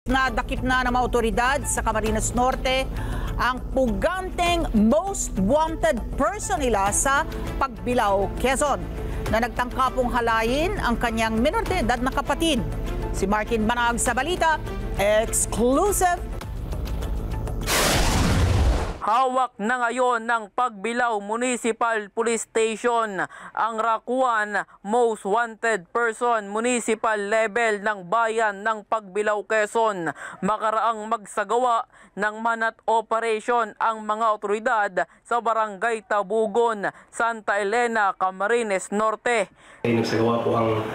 Nadakip na ng mga otoridad sa Camarines Norte ang puganteng most wanted person nila sa Pagbilao, Quezon, na nagtangkapong halayin ang kanyang minor de edad na kapatid. Si Martin Banag sa balita, exclusive. Hawak na ngayon ng Pagbilao Municipal Police Station ang Rakuan Most Wanted Person Municipal Level ng Bayan ng Pagbilao, Quezon. Makaraang magsagawa ng manat operation ang mga otoridad sa Barangay Tabugon, Santa Elena, Camarines Norte. Nagsagawa po ang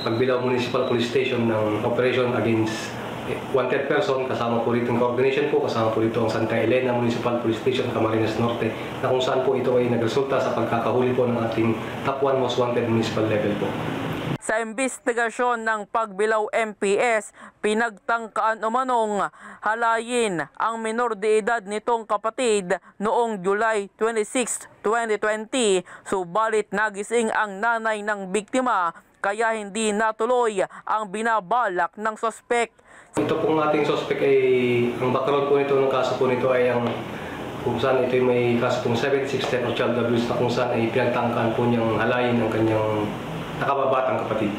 Pagbilao Municipal Police Station ng operation against wanted person, kasama po rito ang coordination po, kasama po rito ang Santa Elena Municipal Police Station, Camarines Norte, na kung saan po ito ay nagresulta sa pagkakahuli po ng ating top 1 most wanted municipal level po. Sa imbestigasyon ng Pagbilao MPS, pinagtangkaan umanong halayin ang minor de edad nitong kapatid noong July 26, 2020, subalit nagising ang nanay ng biktima kaya hindi natuloy ang binabalak ng sospek. Ito pong ating suspect ay, ang background po nito ng kaso po nito ay ang kung saan ito ay may kaso pong 7610 or child abuse na kung saan ay pinagtangkaan po niyang halayin ang kanyang nakababatang kapatid.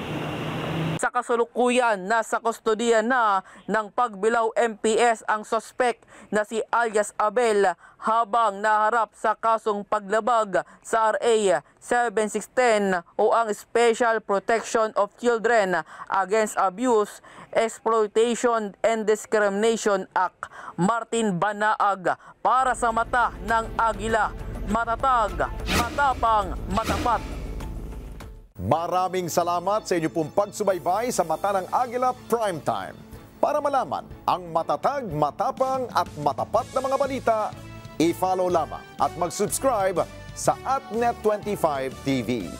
Sa kasalukuyan, nasa kustodiya na ng Pagbilao MPS ang sospek na si alias Abel habang naharap sa kasong paglabag sa RA 7610 o ang Special Protection of Children Against Abuse, Exploitation and Discrimination Act. Martin Banaag para sa Mata ng Agila. Matatag, matapang, matapat. Maraming salamat sa inyo pong pagsubaybay sa Mata ng Agila Primetime. Para malaman ang matatag, matapang at matapat na mga balita, i-follow lamang at mag-subscribe sa @Net25 TV.